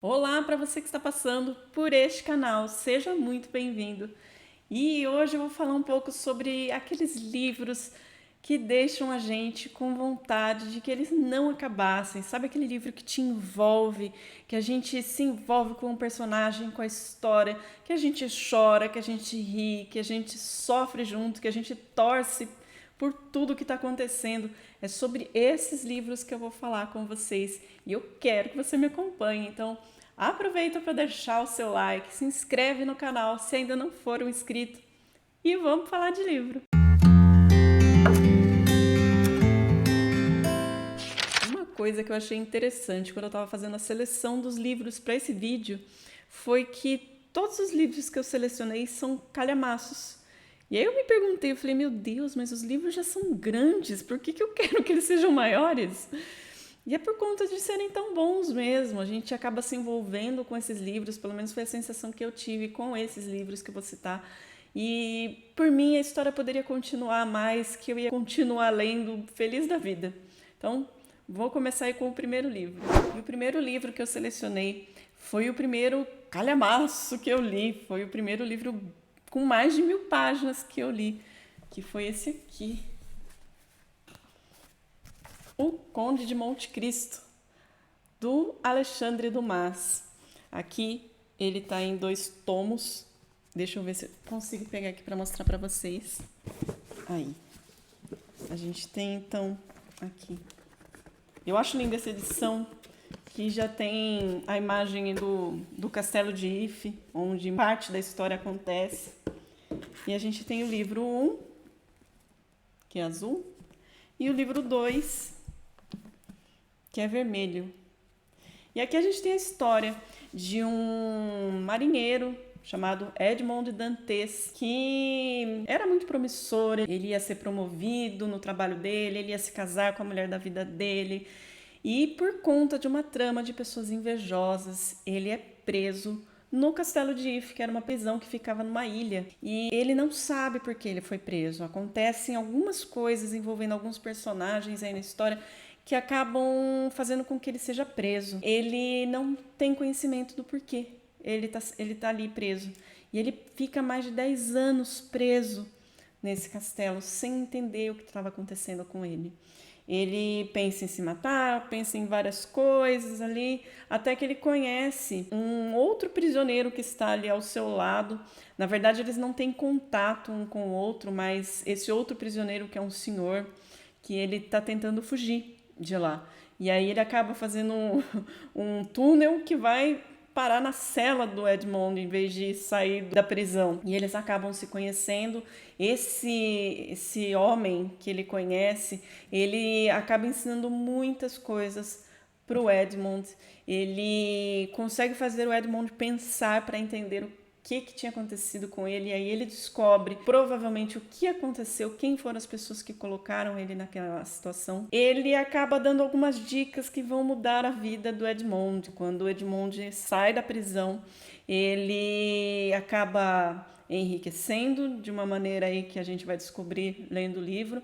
Olá para você que está passando por este canal, seja muito bem-vindo. E hoje eu vou falar um pouco sobre aqueles livros que deixam a gente com vontade de que eles não acabassem. Sabe aquele livro que te envolve, que a gente se envolve com o personagem, com a história, que a gente chora, que a gente ri, que a gente sofre junto, que a gente torce por tudo que está acontecendo. É sobre esses livros que eu vou falar com vocês e eu quero que você me acompanhe. Então, aproveita para deixar o seu like, se inscreve no canal se ainda não for um inscrito e vamos falar de livro. Uma coisa que eu achei interessante quando eu estava fazendo a seleção dos livros para esse vídeo foi que todos os livros que eu selecionei são calhamaços. E aí eu me perguntei, eu falei, meu Deus, mas os livros já são grandes, por que eu quero que eles sejam maiores? E é por conta de serem tão bons mesmo, a gente acaba se envolvendo com esses livros, pelo menos foi a sensação que eu tive com esses livros que eu vou citar. E por mim a história poderia continuar mais, que eu ia continuar lendo feliz da vida. Então, vou começar aí com o primeiro livro. E o primeiro livro que eu selecionei foi o primeiro calhamaço que eu li, foi o primeiro livro com mais de 1000 páginas que eu li, que foi esse aqui, O Conde de Monte Cristo, do Alexandre Dumas. Aqui ele está em 2 tomos. Deixa eu ver se eu consigo pegar aqui para mostrar para vocês. Aí. A gente tem então aqui. Eu acho linda essa edição, que já tem a imagem do Castelo de Ife, onde parte da história acontece. E a gente tem o livro 1, que é azul, e o livro 2, que é vermelho. E aqui a gente tem a história de um marinheiro chamado Edmond Dantes, que era muito promissor, ele ia ser promovido no trabalho dele, ele ia se casar com a mulher da vida dele, e por conta de uma trama de pessoas invejosas, ele é preso no Castelo de Ife, que era uma prisão que ficava numa ilha. E ele não sabe por que ele foi preso. Acontecem algumas coisas envolvendo alguns personagens aí na história que acabam fazendo com que ele seja preso. Ele não tem conhecimento do porquê ele tá ali preso. E ele fica mais de 10 anos preso nesse castelo, sem entender o que estava acontecendo com ele. Ele pensa em se matar, pensa em várias coisas ali, até que ele conhece um outro prisioneiro que está ali ao seu lado. Na verdade, eles não têm contato um com o outro, mas esse outro prisioneiro, que é um senhor, que ele está tentando fugir de lá. E aí ele acaba fazendo um túnel que vai parar na cela do Edmond em vez de sair da prisão. E eles acabam se conhecendo. Esse homem que ele conhece, ele acaba ensinando muitas coisas para o Edmond. Ele consegue fazer o Edmond pensar para entender o que tinha acontecido com ele, e aí ele descobre provavelmente o que aconteceu, quem foram as pessoas que colocaram ele naquela situação. Ele acaba dando algumas dicas que vão mudar a vida do Edmond. Quando o Edmond sai da prisão, ele acaba enriquecendo de uma maneira aí que a gente vai descobrir lendo o livro,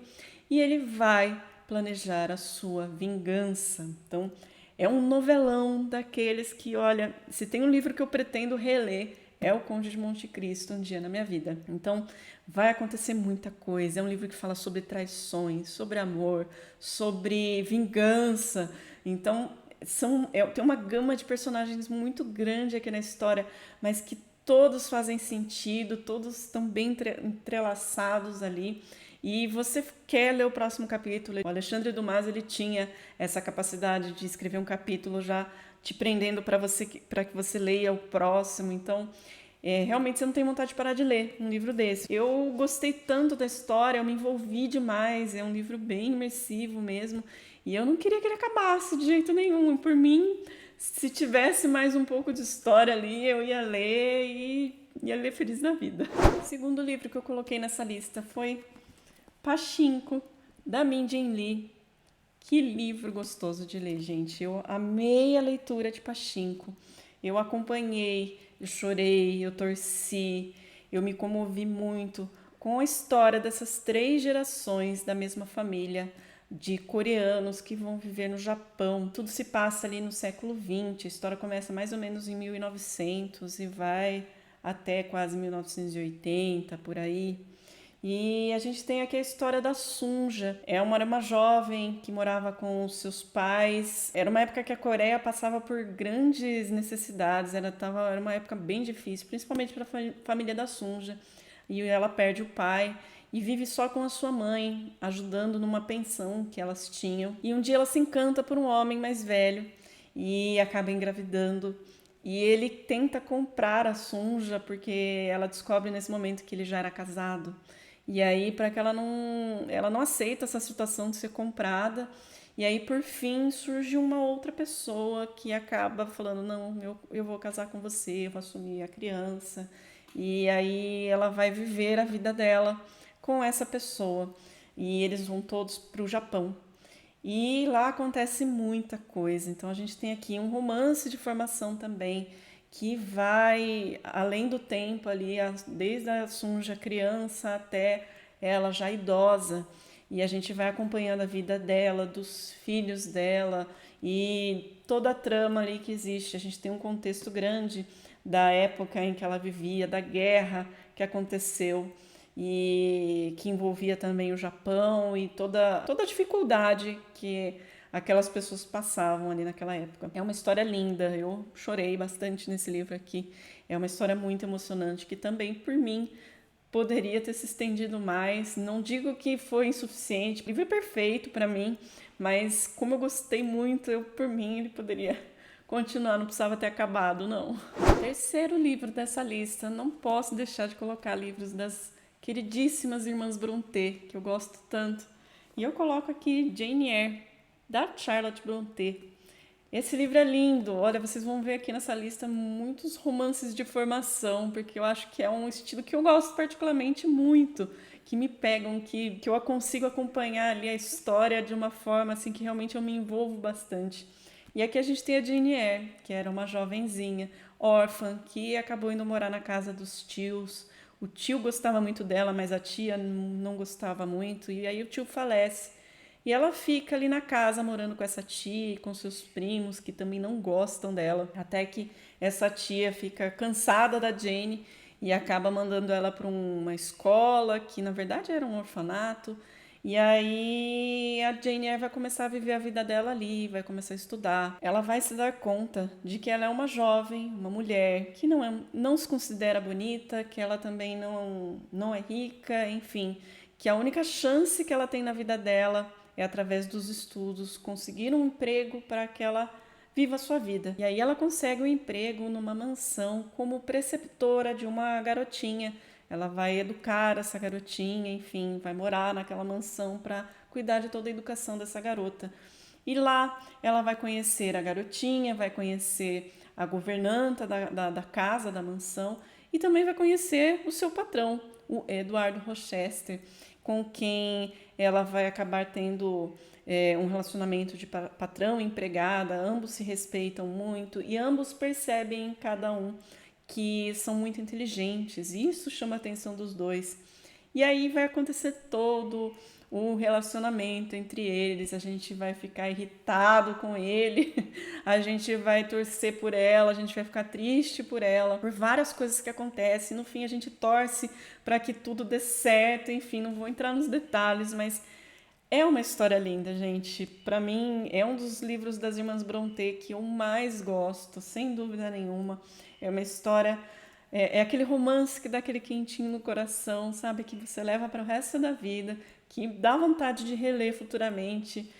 e ele vai planejar a sua vingança. Então, é um novelão daqueles que, olha, se tem um livro que eu pretendo reler, é O Conde de Monte Cristo, um dia na minha vida. Então, vai acontecer muita coisa. É um livro que fala sobre traições, sobre amor, sobre vingança. Então, tem uma gama de personagens muito grande aqui na história, mas que todos fazem sentido, todos estão bem entrelaçados ali. E você quer ler o próximo capítulo. O Alexandre Dumas, ele tinha essa capacidade de escrever um capítulo já te prendendo para que você leia o próximo. Então, realmente você não tem vontade de parar de ler um livro desse. Eu gostei tanto da história, eu me envolvi demais. É um livro bem imersivo mesmo. E eu não queria que ele acabasse de jeito nenhum. Por mim, se tivesse mais um pouco de história ali, eu ia ler e ia ler feliz na vida. O segundo livro que eu coloquei nessa lista foi Pachinko, da Min Jin Lee. Que livro gostoso de ler, gente. Eu amei a leitura de Pachinko. Eu acompanhei, eu chorei, eu torci, eu me comovi muito com a história dessas 3 gerações da mesma família. de coreanos que vão viver no Japão. Tudo se passa ali no século XX, a história começa mais ou menos em 1900 e vai até quase 1980, por aí. E a gente tem aqui a história da Sunja. Era uma jovem que morava com os seus pais. Era uma época que a Coreia passava por grandes necessidades. Era uma época bem difícil, principalmente para a família da Sunja. E ela perde o pai e vive só com a sua mãe, ajudando numa pensão que elas tinham. E um dia ela se encanta por um homem mais velho e acaba engravidando. E ele tenta comprar a Sunja porque ela descobre nesse momento que ele já era casado. E aí, para que ela não aceita essa situação de ser comprada. E aí, por fim, surge uma outra pessoa que acaba falando: não, eu vou casar com você, eu vou assumir a criança. E aí ela vai viver a vida dela com essa pessoa. E eles vão todos para o Japão. E lá acontece muita coisa. Então a gente tem aqui um romance de formação também, que vai além do tempo ali, desde a Sunja criança até ela já idosa. E a gente vai acompanhando a vida dela, dos filhos dela e toda a trama ali que existe. A gente tem um contexto grande da época em que ela vivia, da guerra que aconteceu e que envolvia também o Japão e toda a dificuldade que aquelas pessoas passavam ali naquela época. É uma história linda, eu chorei bastante nesse livro aqui. É uma história muito emocionante que também, por mim, poderia ter se estendido mais. Não digo que foi insuficiente, o livro é perfeito para mim, mas como eu gostei muito, por mim, ele poderia continuar, não precisava ter acabado, não. Terceiro livro dessa lista, não posso deixar de colocar livros das queridíssimas Irmãs Brontë, que eu gosto tanto. E eu coloco aqui Jane Eyre, da Charlotte Brontë. Esse livro é lindo. Olha, vocês vão ver aqui nessa lista muitos romances de formação, porque eu acho que é um estilo que eu gosto particularmente muito, que me pegam, que eu consigo acompanhar ali a história de uma forma assim que realmente eu me envolvo bastante. E aqui a gente tem a Jane Eyre, que era uma jovenzinha, órfã, que acabou indo morar na casa dos tios. O tio gostava muito dela, mas a tia não gostava muito, e aí o tio falece. E ela fica ali na casa morando com essa tia e com seus primos, que também não gostam dela, até que essa tia fica cansada da Jane e acaba mandando ela para uma escola, que na verdade era um orfanato. E aí a Jane Eyre vai começar a viver a vida dela ali, vai começar a estudar. Ela vai se dar conta de que ela é uma jovem, uma mulher, que não se considera bonita, que ela também não é rica, enfim, que a única chance que ela tem na vida dela é através dos estudos, conseguir um emprego para que ela viva a sua vida. E aí ela consegue um emprego numa mansão como preceptora de uma garotinha. Ela vai educar essa garotinha, enfim, vai morar naquela mansão para cuidar de toda a educação dessa garota. E lá ela vai conhecer a garotinha, vai conhecer a governanta da casa, da mansão, e também vai conhecer o seu patrão, o Eduardo Rochester, com quem ela vai acabar tendo um relacionamento de patrão e empregada. Ambos se respeitam muito e ambos percebem em cada um que são muito inteligentes, e isso chama a atenção dos dois. E aí vai acontecer todo o relacionamento entre eles, a gente vai ficar irritado com ele, a gente vai torcer por ela, a gente vai ficar triste por ela, por várias coisas que acontecem. No fim a gente torce para que tudo dê certo, enfim, não vou entrar nos detalhes, mas é uma história linda, gente. Para mim, é um dos livros das Irmãs Brontë que eu mais gosto, sem dúvida nenhuma. É uma história, é aquele romance que dá aquele quentinho no coração, sabe? Que você leva para o resto da vida, que dá vontade de reler futuramente,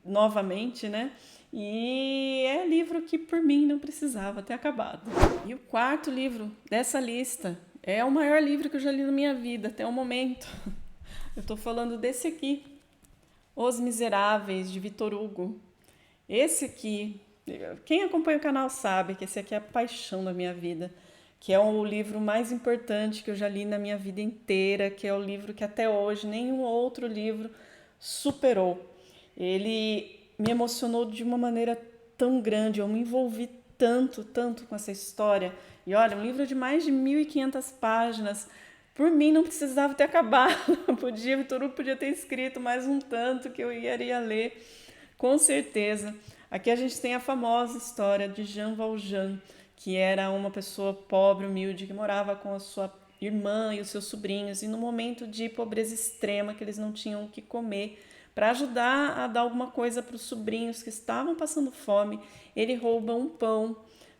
novamente, né? E é livro que, por mim, não precisava ter acabado. E o quarto livro dessa lista é o maior livro que eu já li na minha vida, até o momento. Eu estou falando desse aqui, Os Miseráveis, de Victor Hugo. Esse aqui, quem acompanha o canal sabe que esse aqui é a paixão da minha vida, que é o livro mais importante que eu já li na minha vida inteira, que é o livro que até hoje nenhum outro livro superou. Ele me emocionou de uma maneira tão grande, eu me envolvi tanto com essa história. E olha, um livro de mais de 1.500 páginas, Por mim não precisava ter acabado, Vitor Hugo podia ter escrito mais um tanto que eu iria ler, com certeza. Aqui a gente tem a famosa história de Jean Valjean, que era uma pessoa pobre, humilde, que morava com a sua irmã e os seus sobrinhos, e no momento de pobreza extrema, que eles não tinham o que comer, para ajudar a dar alguma coisa para os sobrinhos que estavam passando fome, ele rouba um pão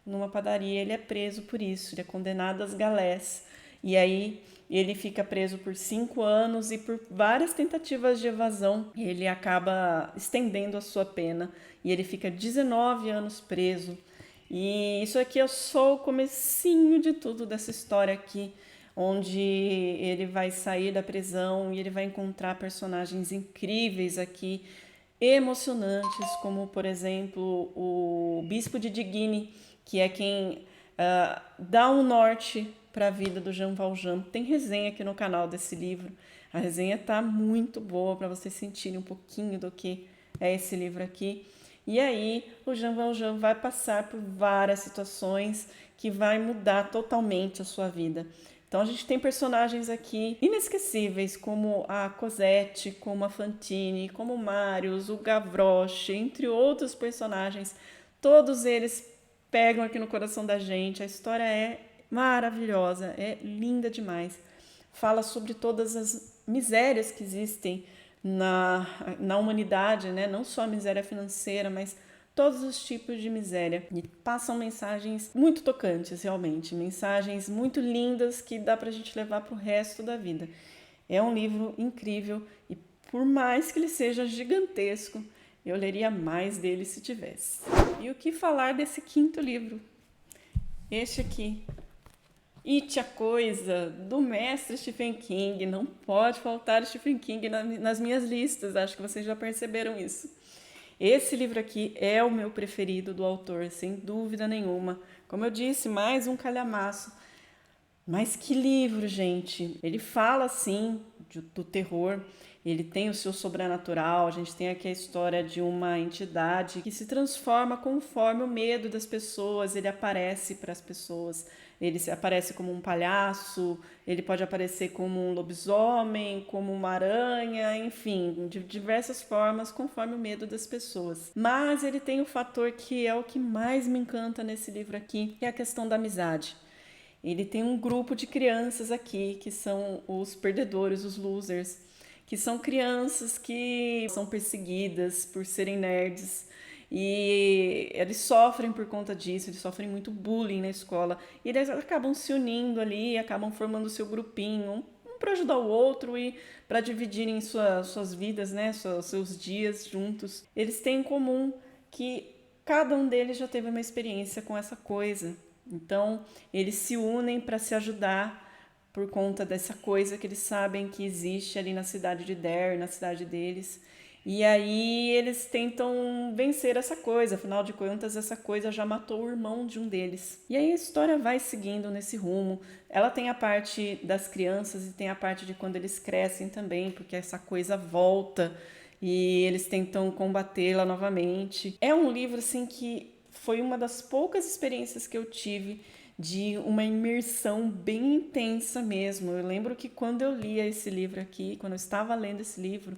numa padaria, ele é preso por isso, ele é condenado às galés. E aí ele fica preso por 5 anos e por várias tentativas de evasão, ele acaba estendendo a sua pena e ele fica 19 anos preso. E isso aqui é só o comecinho de tudo dessa história aqui, onde ele vai sair da prisão e ele vai encontrar personagens incríveis aqui, emocionantes, como por exemplo o Bispo de Digne, que é quem dá um norte para a vida do Jean Valjean. Tem resenha aqui no canal desse livro. A resenha tá muito boa para vocês sentirem um pouquinho do que é esse livro aqui. E aí o Jean Valjean vai passar por várias situações que vai mudar totalmente a sua vida. Então a gente tem personagens aqui inesquecíveis, como a Cosette, como a Fantine, como o Marius, o Gavroche, entre outros personagens. Todos eles pegam aqui no coração da gente. A história é maravilhosa, é linda demais. Fala sobre todas as misérias que existem na humanidade, né? Não só a miséria financeira, mas todos os tipos de miséria. E passam mensagens muito tocantes, realmente. Mensagens muito lindas que dá pra gente levar pro resto da vida. É um livro incrível e por mais que ele seja gigantesco, eu leria mais dele se tivesse. E o que falar desse quinto livro? Este aqui. It, a Coisa, do mestre Stephen King. Não pode faltar Stephen King nas minhas listas, acho que vocês já perceberam isso. Esse livro aqui é o meu preferido do autor, sem dúvida nenhuma. Como eu disse, mais um calhamaço. Mas que livro, gente! Ele fala, sim, do terror, ele tem o seu sobrenatural, a gente tem aqui a história de uma entidade que se transforma conforme o medo das pessoas, ele aparece para as pessoas. Ele aparece como um palhaço, ele pode aparecer como um lobisomem, como uma aranha, enfim, de diversas formas, conforme o medo das pessoas. Mas ele tem o fator que é o que mais me encanta nesse livro aqui, que é a questão da amizade. Ele tem um grupo de crianças aqui, que são os perdedores, os losers, que são crianças que são perseguidas por serem nerds, e eles sofrem por conta disso, eles sofrem muito bullying na escola. E eles acabam se unindo ali, acabam formando o seu grupinho, um para ajudar o outro e para dividirem suas vidas, né, seus dias juntos. Eles têm em comum que cada um deles já teve uma experiência com essa coisa. Então, eles se unem para se ajudar por conta dessa coisa que eles sabem que existe ali na cidade de Derry, na cidade deles. E aí eles tentam vencer essa coisa, afinal de contas essa coisa já matou o irmão de um deles. E aí a história vai seguindo nesse rumo. Ela tem a parte das crianças e tem a parte de quando eles crescem também, porque essa coisa volta e eles tentam combatê-la novamente. É um livro assim que foi uma das poucas experiências que eu tive de uma imersão bem intensa mesmo. Eu lembro que quando eu lia esse livro aqui, quando eu estava lendo esse livro,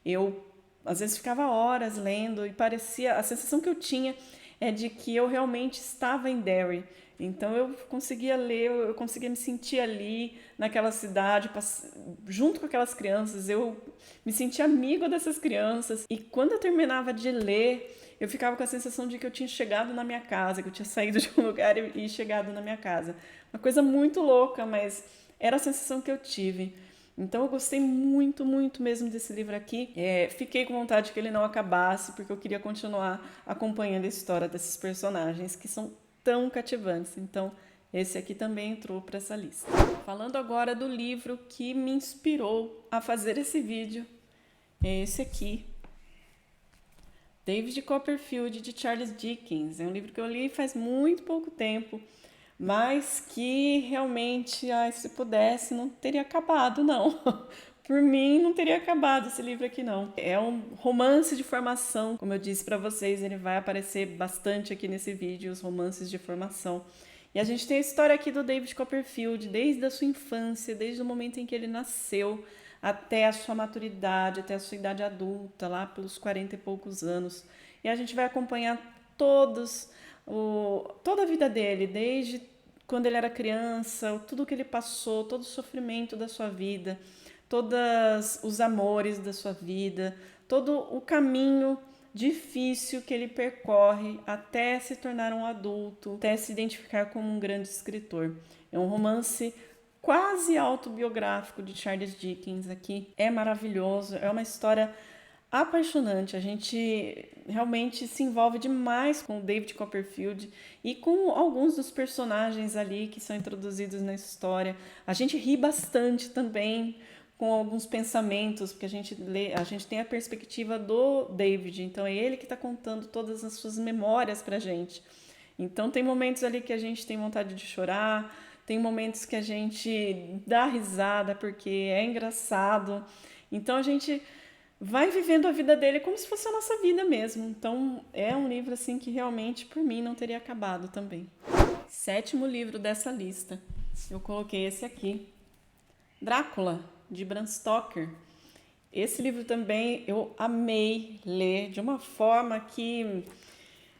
eu às vezes ficava horas lendo e parecia, a sensação que eu tinha é de que eu realmente estava em Derry. Então eu conseguia ler, eu conseguia me sentir ali naquela cidade, junto com aquelas crianças, eu me sentia amigo dessas crianças. E quando eu terminava de ler, eu ficava com a sensação de que eu tinha chegado na minha casa, que eu tinha saído de um lugar e chegado na minha casa. Uma coisa muito louca, mas era a sensação que eu tive. Então eu gostei muito, muito mesmo desse livro aqui. Fiquei com vontade que ele não acabasse, porque eu queria continuar acompanhando a história desses personagens que são tão cativantes. Então esse aqui também entrou para essa lista. Falando agora do livro que me inspirou a fazer esse vídeo, é esse aqui. David Copperfield, de Charles Dickens. É um livro que eu li faz muito pouco tempo, mas que realmente, se pudesse, não teria acabado, não. Por mim, não teria acabado esse livro aqui, não. É um romance de formação, como eu disse para vocês, ele vai aparecer bastante aqui nesse vídeo, os romances de formação. E a gente tem a história aqui do David Copperfield, desde a sua infância, desde o momento em que ele nasceu, até a sua maturidade, até a sua idade adulta, lá pelos 40 e poucos anos. E a gente vai acompanhar toda a vida dele, desde quando ele era criança, tudo que ele passou, todo o sofrimento da sua vida, todos os amores da sua vida, todo o caminho difícil que ele percorre até se tornar um adulto, até se identificar como um grande escritor. É um romance quase autobiográfico de Charles Dickens aqui. É maravilhoso, é uma história apaixonante. A gente realmente se envolve demais com o David Copperfield e com alguns dos personagens ali que são introduzidos na história. A gente ri bastante também com alguns pensamentos, porque a gente tem a perspectiva do David, então é ele que está contando todas as suas memórias pra gente. Então tem momentos ali que a gente tem vontade de chorar, tem momentos que a gente dá risada porque é engraçado. Então a gente vai vivendo a vida dele como se fosse a nossa vida mesmo. Então é um livro assim que realmente por mim não teria acabado também. 7º livro dessa lista, eu coloquei esse aqui, Drácula, de Bram Stoker. Esse livro também eu amei ler de uma forma que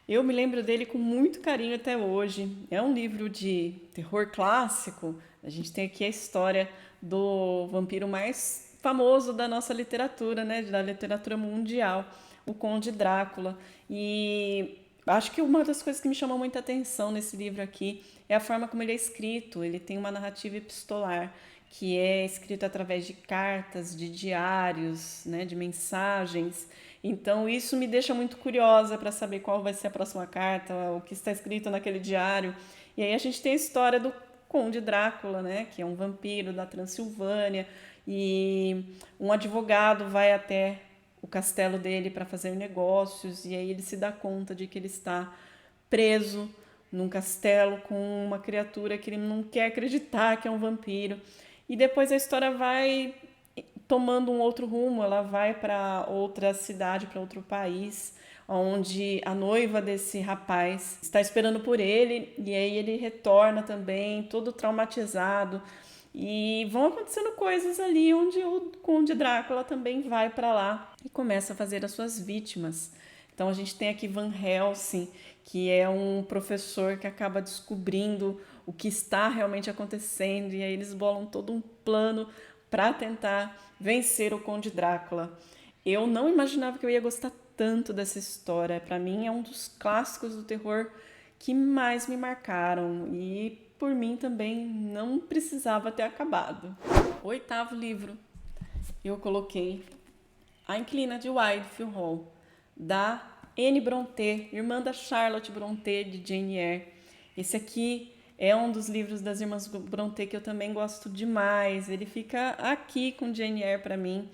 eu me lembro dele com muito carinho até hoje. É um livro de terror clássico. A gente tem aqui a história do vampiro mais famoso da nossa literatura, né, da literatura mundial, o Conde Drácula. E acho que uma das coisas que me chamou muita atenção nesse livro aqui é a forma como ele é escrito. Ele tem uma narrativa epistolar, que é escrito através de cartas, de diários, né, de mensagens. Então isso me deixa muito curiosa para saber qual vai ser a próxima carta, o que está escrito naquele diário. E aí a gente tem a história do Conde Drácula, né, que é um vampiro da Transilvânia, e um advogado vai até o castelo dele para fazer negócios, e aí ele se dá conta de que ele está preso num castelo com uma criatura que ele não quer acreditar que é um vampiro. E depois a história vai tomando um outro rumo, ela vai para outra cidade, para outro país, onde a noiva desse rapaz está esperando por ele, e aí ele retorna também, todo traumatizado, e vão acontecendo coisas ali onde o Conde Drácula também vai para lá e começa a fazer as suas vítimas. Então a gente tem aqui Van Helsing, que é um professor que acaba descobrindo o que está realmente acontecendo, e aí eles bolam todo um plano para tentar vencer o Conde Drácula. Eu não imaginava que eu ia gostar tanto dessa história. Para mim é um dos clássicos do terror que mais me marcaram, e por mim também não precisava ter acabado. 8º livro, eu coloquei A Inquilina de Wildfield Hall, da Anne Brontë, irmã da Charlotte Brontë, de Jane Eyre. Esse aqui é um dos livros das irmãs Brontë que eu também gosto demais. Ele fica aqui com Jane Eyre para mim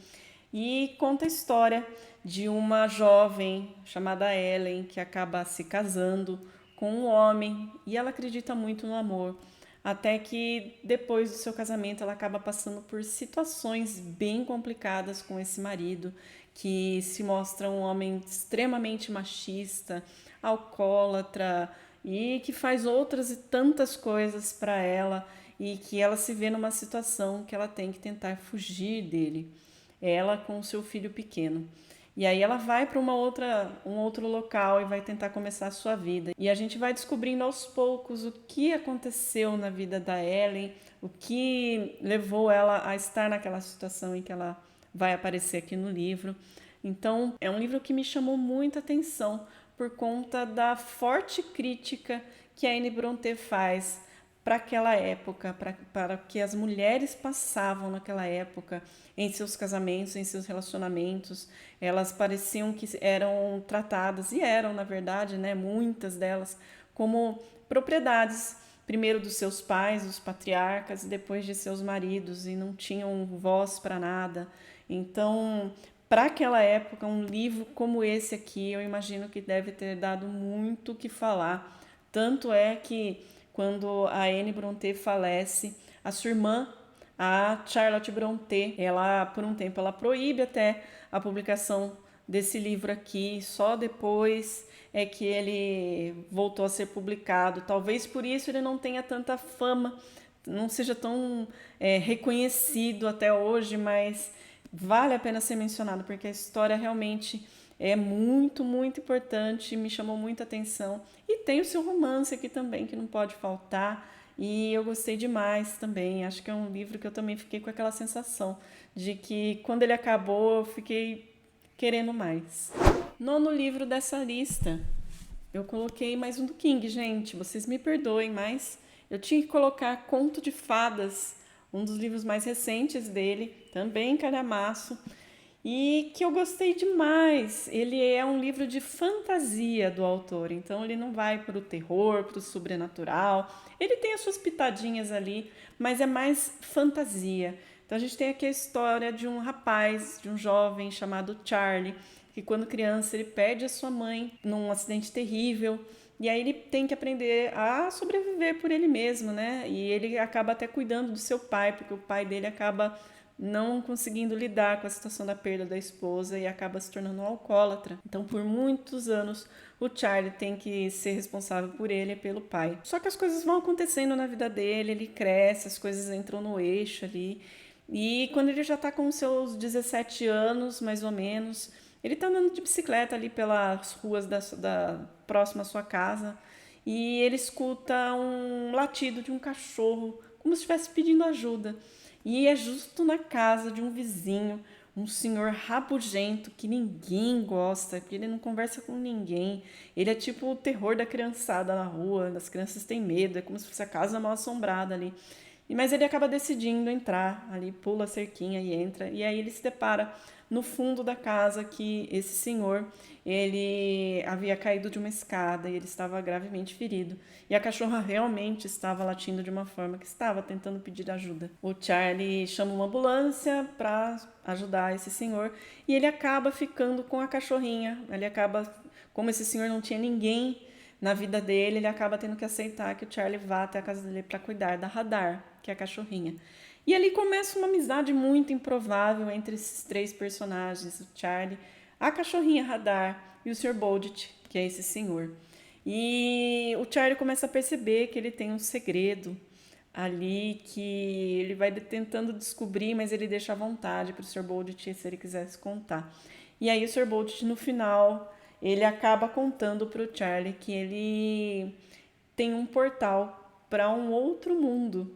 e conta a história de uma jovem chamada Ellen que acaba se casando com um homem e ela acredita muito no amor. Até que depois do seu casamento ela acaba passando por situações bem complicadas com esse marido, que se mostra um homem extremamente machista, alcoólatra e que faz outras e tantas coisas para ela, e que ela se vê numa situação que ela tem que tentar fugir dele, ela com o seu filho pequeno. E aí ela vai para um outro local e vai tentar começar a sua vida. E a gente vai descobrindo aos poucos o que aconteceu na vida da Ellen, o que levou ela a estar naquela situação em que ela vai aparecer aqui no livro. Então, é um livro que me chamou muita atenção por conta da forte crítica que a Anne Brontë faz para aquela época, para o que as mulheres passavam naquela época, em seus casamentos, em seus relacionamentos. Elas pareciam que eram tratadas, e eram, na verdade, né, muitas delas, como propriedades, primeiro dos seus pais, os patriarcas, e depois de seus maridos, e não tinham voz para nada. Então, para aquela época, um livro como esse aqui, eu imagino que deve ter dado muito o que falar. Tanto é que, quando a Anne Brontë falece, a sua irmã, a Charlotte Brontë, ela, por um tempo, ela proíbe até a publicação desse livro aqui, só depois é que ele voltou a ser publicado. Talvez por isso ele não tenha tanta fama, não seja tão reconhecido até hoje, mas vale a pena ser mencionado, porque a história realmente é muito, muito importante, me chamou muita atenção. E tem o seu romance aqui também, que não pode faltar. E eu gostei demais também. Acho que é um livro que eu também fiquei com aquela sensação de que quando ele acabou, eu fiquei querendo mais. Nono livro dessa lista. Eu coloquei mais um do King, gente. Vocês me perdoem, mas eu tinha que colocar Conto de Fadas, um dos livros mais recentes dele, também calhamaço, e que eu gostei demais. Ele é um livro de fantasia do autor, então ele não vai para o terror, para o sobrenatural. Ele tem as suas pitadinhas ali, mas é mais fantasia. Então a gente tem aqui a história de um rapaz, de um jovem chamado Charlie, que quando criança ele perde a sua mãe num acidente terrível. E aí ele tem que aprender a sobreviver por ele mesmo, né? E ele acaba até cuidando do seu pai, porque o pai dele acaba não conseguindo lidar com a situação da perda da esposa e acaba se tornando um alcoólatra. Então, por muitos anos, o Charlie tem que ser responsável por ele e pelo pai. Só que as coisas vão acontecendo na vida dele, ele cresce, as coisas entram no eixo ali. E quando ele já está com seus 17 anos, mais ou menos, ele está andando de bicicleta ali pelas ruas próxima à sua casa e ele escuta um latido de um cachorro, como se estivesse pedindo ajuda. E é justo na casa de um vizinho, um senhor rabugento que ninguém gosta, que ele não conversa com ninguém. Ele é tipo o terror da criançada na rua, as crianças têm medo, é como se fosse a casa mal assombrada ali. Mas ele acaba decidindo entrar ali, pula a cerquinha e entra. E aí ele se depara no fundo da casa que esse senhor, ele havia caído de uma escada e ele estava gravemente ferido. E a cachorra realmente estava latindo de uma forma que estava tentando pedir ajuda. O Charlie chama uma ambulância para ajudar esse senhor e ele acaba ficando com a cachorrinha. Ele acaba, como esse senhor não tinha ninguém na vida dele, ele acaba tendo que aceitar que o Charlie vá até a casa dele para cuidar da Radar, que é a cachorrinha. E ali começa uma amizade muito improvável entre esses três personagens, o Charlie, a cachorrinha Radar e o Sr. Boldit, que é esse senhor. E o Charlie começa a perceber que ele tem um segredo ali que ele vai tentando descobrir, mas ele deixa à vontade para o Sr. Boldit se ele quisesse contar. E aí o Sr. Boldit, no final, ele acaba contando para o Charlie que ele tem um portal para um outro mundo.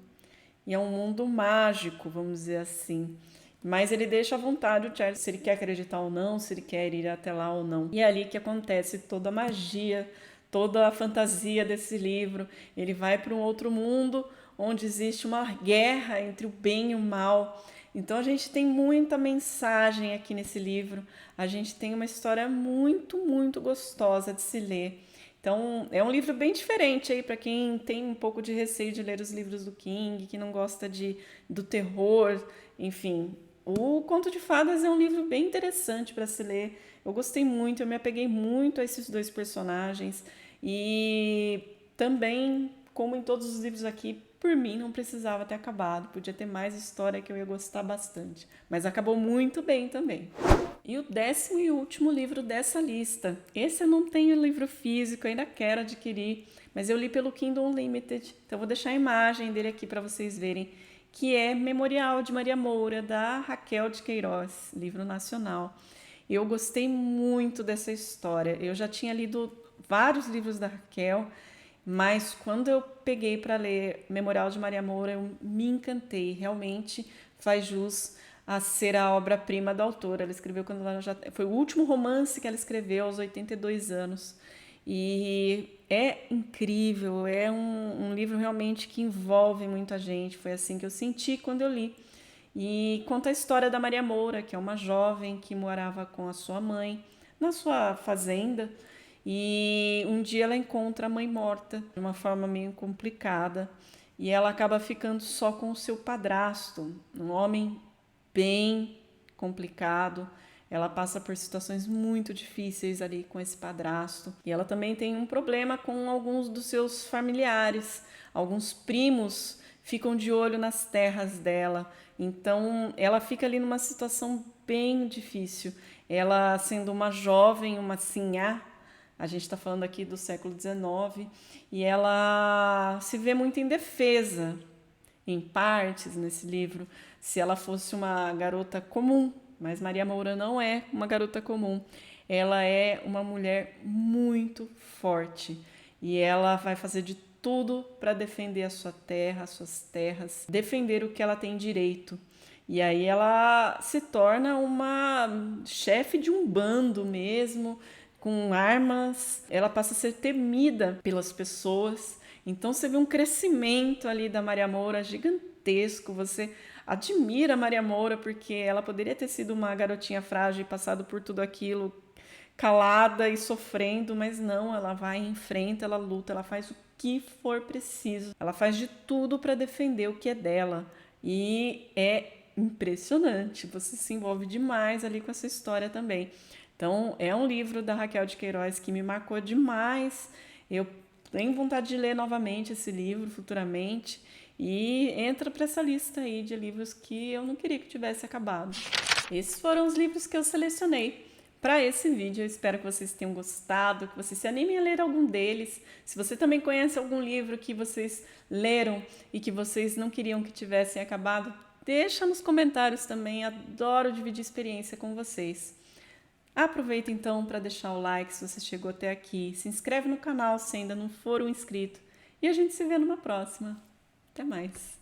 E é um mundo mágico, vamos dizer assim. Mas ele deixa à vontade o Charlie se ele quer acreditar ou não, se ele quer ir até lá ou não. E é ali que acontece toda a magia, toda a fantasia desse livro. Ele vai para um outro mundo onde existe uma guerra entre o bem e o mal. Então a gente tem muita mensagem aqui nesse livro. A gente tem uma história muito, muito gostosa de se ler. Então, é um livro bem diferente aí para quem tem um pouco de receio de ler os livros do King, que não gosta do terror, enfim. O Conto de Fadas é um livro bem interessante para se ler. Eu gostei muito, eu me apeguei muito a esses dois personagens e também, como em todos os livros aqui, por mim não precisava ter acabado, podia ter mais história que eu ia gostar bastante, mas acabou muito bem também. E o 10º e último livro dessa lista. Esse eu não tenho livro físico, ainda quero adquirir, mas eu li pelo Kindle Unlimited, então vou deixar a imagem dele aqui para vocês verem, que é Memorial de Maria Moura, da Raquel de Queiroz, livro nacional. Eu gostei muito dessa história, eu já tinha lido vários livros da Raquel, mas quando eu peguei para ler Memorial de Maria Moura, eu me encantei, realmente faz jus a ser a obra-prima da autora. Ela escreveu quando ela já... Foi o último romance que ela escreveu aos 82 anos. E é incrível, é um livro realmente que envolve muita gente. Foi assim que eu senti quando eu li. E conta a história da Maria Moura, que é uma jovem que morava com a sua mãe na sua fazenda. E um dia ela encontra a mãe morta de uma forma meio complicada. E ela acaba ficando só com o seu padrasto, um homem bem complicado. Ela passa por situações muito difíceis ali com esse padrasto. E ela também tem um problema com alguns dos seus familiares. Alguns primos ficam de olho nas terras dela. Então, ela fica ali numa situação bem difícil. ela sendo uma jovem, uma sinhá, a gente está falando aqui do século XIX, e ela se vê muito indefesa, em partes, nesse livro, se ela fosse uma garota comum, mas Maria Moura não é uma garota comum. Ela é uma mulher muito forte e ela vai fazer de tudo para defender a sua terra, as suas terras, defender o que ela tem direito. E aí ela se torna uma chefe de um bando mesmo, com armas. Ela passa a ser temida pelas pessoas. Então você vê um crescimento ali da Maria Moura gigantesco. Você admira a Maria Moura porque ela poderia ter sido uma garotinha frágil e passado por tudo aquilo calada e sofrendo, mas não, ela vai em frente, ela luta, ela faz o que for preciso. Ela faz de tudo para defender o que é dela. E é impressionante, você se envolve demais ali com essa história também. Então, é um livro da Raquel de Queiroz que me marcou demais. Eu tenho vontade de ler novamente esse livro futuramente e entra para essa lista aí de livros que eu não queria que tivesse acabado. Esses foram os livros que eu selecionei para esse vídeo. Eu espero que vocês tenham gostado, que vocês se animem a ler algum deles. Se você também conhece algum livro que vocês leram e que vocês não queriam que tivessem acabado, deixa nos comentários também. Adoro dividir experiência com vocês. Aproveita então para deixar o like se você chegou até aqui. Se inscreve no canal se ainda não for um inscrito. E a gente se vê numa próxima. Até mais!